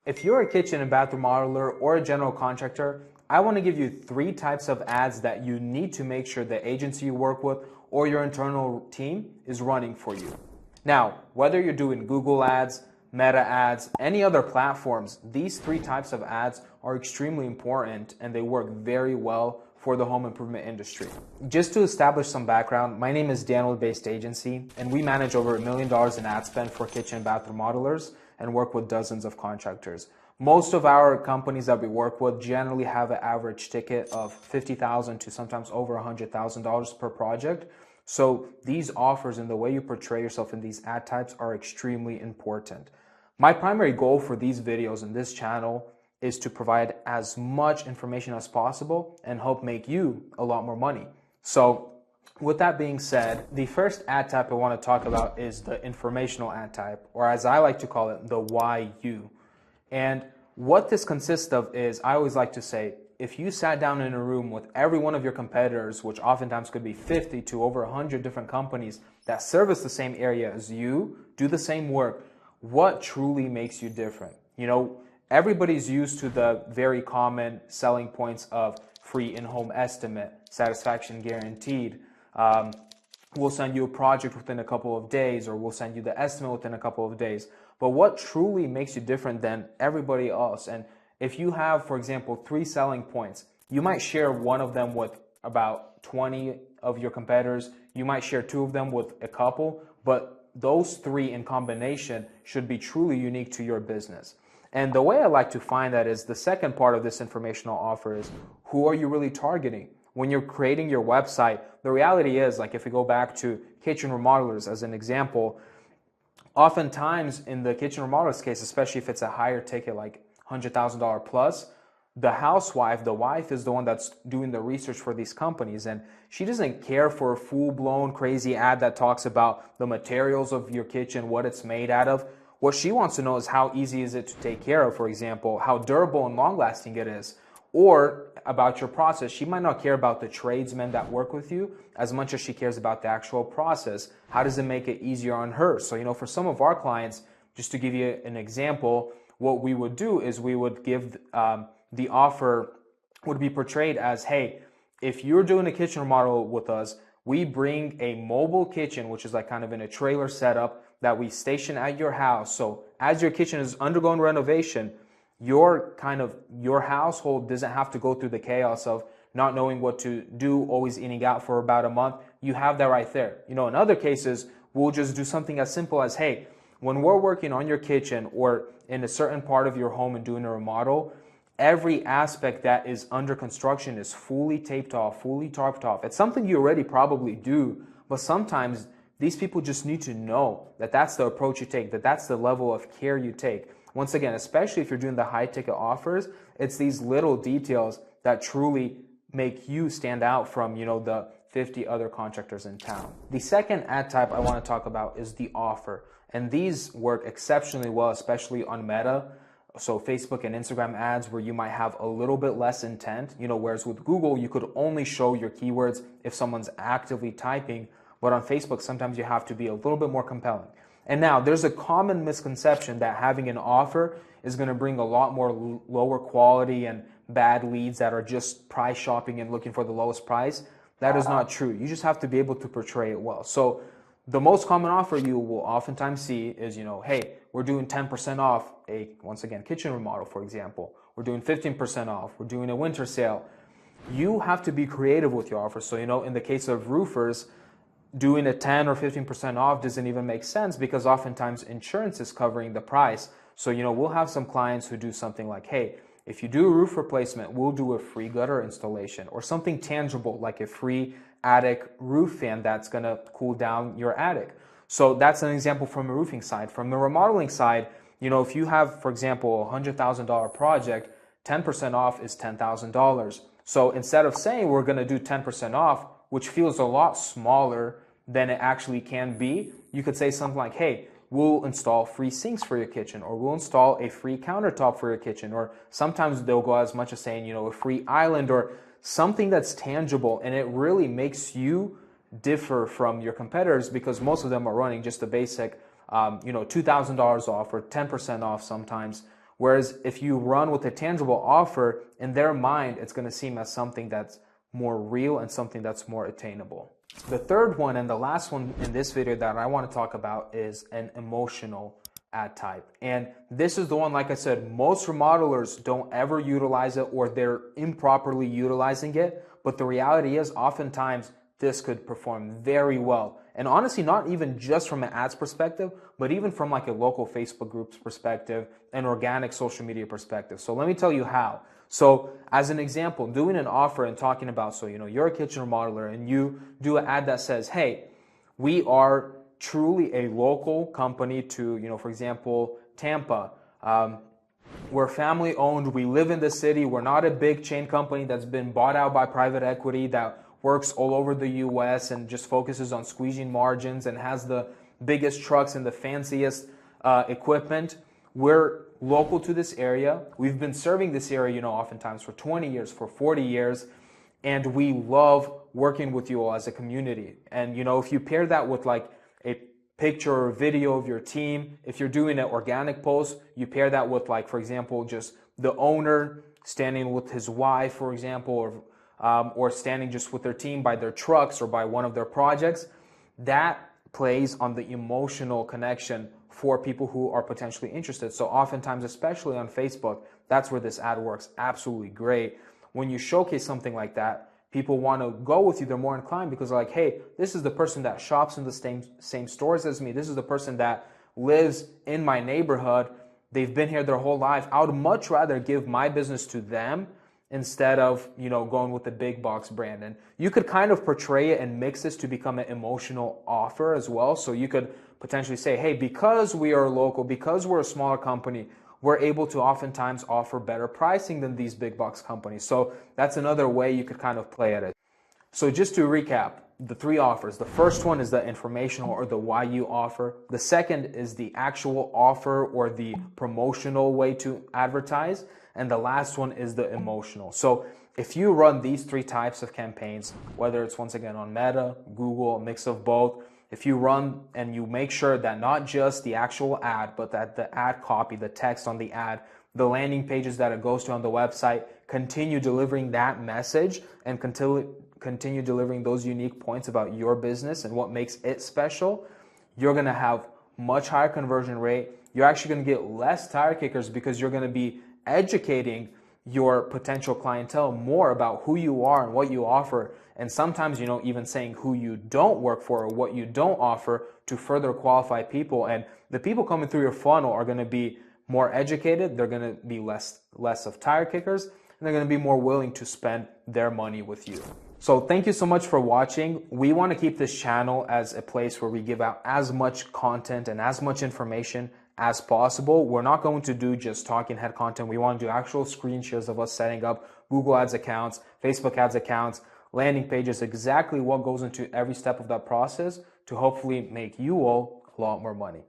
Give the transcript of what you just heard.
If you're a kitchen and bathroom remodeler or a general contractor, I want to give you 3 types of ads that you need to make sure the agency you work with or your internal team is running for you. Now, whether you're doing Google ads, Meta ads, any other platforms, these 3 types of ads are extremely important and they work very well for the home improvement industry. Just to establish some background, my name is Daniel Based Agency, and we manage over $1 million in ad spend for kitchen and bathroom modelers and work with dozens of contractors. Most of our companies that we work with generally have an average ticket of $50,000 to sometimes over $100,000 per project. So these offers and the way you portray yourself in these ad types are extremely important. My primary goal for these videos and this channel is to provide as much information as possible and help make you a lot more money. So with that being said, the first ad type I want to talk about is the informational ad type, or as I like to call it, the YU. And what this consists of is, I always like to say, if you sat down in a room with every one of your competitors, which oftentimes could be 50 to over 100 different companies that service the same area as you, do the same work, what truly makes you different? You know, everybody's used to the very common selling points of free in-home estimate, satisfaction guaranteed, we'll send you a project within a couple of days, or we'll send you the estimate within a couple of days. But what truly makes you different than everybody else? And if you have, for example, 3 selling points, you might share one of them with about 20 of your competitors. You might share 2 of them with a couple, but those 3 in combination should be truly unique to your business. And the way I like to find that is the second part of this informational offer is, who are you really targeting? When you're creating your website, the reality is, like if we go back to kitchen remodelers as an example, oftentimes in the kitchen remodeler's case, especially if it's a higher ticket like $100,000 plus, the housewife, the wife is the one that's doing the research for these companies, and she doesn't care for a full-blown crazy ad that talks about the materials of your kitchen, what it's made out of. What she wants to know is how easy is it to take care of, for example, how durable and long-lasting it is, or about your process. She might not care about the tradesmen that work with you as much as she cares about the actual process. How does it make it easier on her? So, you know, for some of our clients, just to give you an example, what we would do is we would give the offer would be portrayed as, hey, if you're doing a kitchen remodel with us, we bring a mobile kitchen, which is like kind of in a trailer setup that we station at your house. So as your kitchen is undergoing renovation, your household doesn't have to go through the chaos of not knowing what to do, always eating out for about a month. You have that right there. You know, in other cases, we'll just do something as simple as, hey, when we're working on your kitchen or in a certain part of your home and doing a remodel, every aspect that is under construction is fully taped off, fully tarped off. It's something you already probably do, but sometimes these people just need to know that that's the approach you take, that that's the level of care you take. Once again, especially if you're doing the high ticket offers, it's these little details that truly make you stand out from, you know, the 50 other contractors in town. The second ad type I want to talk about is the offer. And these work exceptionally well, especially on Meta. So Facebook and Instagram ads, where you might have a little bit less intent, you know, whereas with Google, you could only show your keywords if someone's actively typing. But on Facebook, sometimes you have to be a little bit more compelling. And now there's a common misconception that having an offer is going to bring a lot more lower quality and bad leads that are just price shopping and looking for the lowest price. That is not true. You just have to be able to portray it well. So the most common offer you will oftentimes see is, you know, hey, we're doing 10% off a, once again, kitchen remodel, for example. We're doing 15% off. We're doing a winter sale. You have to be creative with your offer. So, you know, in the case of roofers, doing a 10 or 15% off doesn't even make sense because oftentimes insurance is covering the price. So, you know, we'll have some clients who do something like, hey, if you do a roof replacement, we'll do a free gutter installation or something tangible like a free attic roof fan that's going to cool down your attic. So that's an example from a roofing side. From the remodeling side, you know, if you have, for example, a $100,000 project, 10% off is $10,000. So instead of saying we're going to do 10% off, which feels a lot smaller than it actually can be, you could say something like, hey, we'll install free sinks for your kitchen, or we'll install a free countertop for your kitchen, or sometimes they'll go as much as saying, you know, a free island or something that's tangible, and it really makes you differ from your competitors because most of them are running just the basic, you know, $2,000 off or 10% off sometimes, Whereas if you run with a tangible offer, in their mind, it's going to seem as something that's more real and something that's more attainable. The third one and the last one in this video that I want to talk about is an emotional ad type. And this is the one, like I said, most remodelers don't ever utilize it, or they're improperly utilizing it. But the reality is oftentimes this could perform very well. And honestly, not even just from an ads perspective, but even from like a local Facebook group's perspective and organic social media perspective. So let me tell you how. So as an example, doing an offer and talking about, so you're a kitchen remodeler and you do an ad that says, hey, we are truly a local company to, for example, Tampa. We're family owned. We live in the city. We're not a big chain company that's been bought out by private equity that works all over the US and just focuses on squeezing margins and has the biggest trucks and the fanciest equipment. We're local to this area. We've been serving this area, oftentimes for 20 years, for 40 years. And we love working with you all as a community. And, if you pair that with like a picture or video of your team, if you're doing an organic post, you pair that with like, for example, just the owner standing with his wife, for example, or standing just with their team by their trucks or by one of their projects, that plays on the emotional connection for people who are potentially interested. So oftentimes, especially on Facebook, that's where this ad works absolutely great. When you showcase something like that, people want to go with you. They're more inclined because they're like, hey, this is the person that shops in the same stores as me. This is the person that lives in my neighborhood. They've been here their whole life. I would much rather give my business to them instead of, going with the big box brand. And you could kind of portray it and mix this to become an emotional offer as well. So you could potentially say, hey, because we are local, because we're a smaller company, we're able to oftentimes offer better pricing than these big box companies. So that's another way you could kind of play at it. So just to recap, the three offers. The first one is the informational or the why you offer. The second is the actual offer or the promotional way to advertise. And the last one is the emotional. So if you run these three types of campaigns, whether it's once again on Meta, Google, a mix of both, if you run and you make sure that not just the actual ad, but that the ad copy, the text on the ad, the landing pages that it goes to on the website, continue delivering that message and continue delivering those unique points about your business and what makes it special, you're going to have much higher conversion rate. You're actually going to get less tire kickers because you're going to be educating your potential clientele more about who you are and what you offer. And sometimes, even saying who you don't work for or what you don't offer to further qualify people. And the people coming through your funnel are going to be more educated. They're going to be less of tire kickers, and they're going to be more willing to spend their money with you. So thank you so much for watching. We want to keep this channel as a place where we give out as much content and as much information as possible. We're not going to do just talking head content. We want to do actual screen shares of us setting up Google Ads accounts, Facebook Ads accounts, landing pages, exactly what goes into every step of that process to hopefully make you all a lot more money.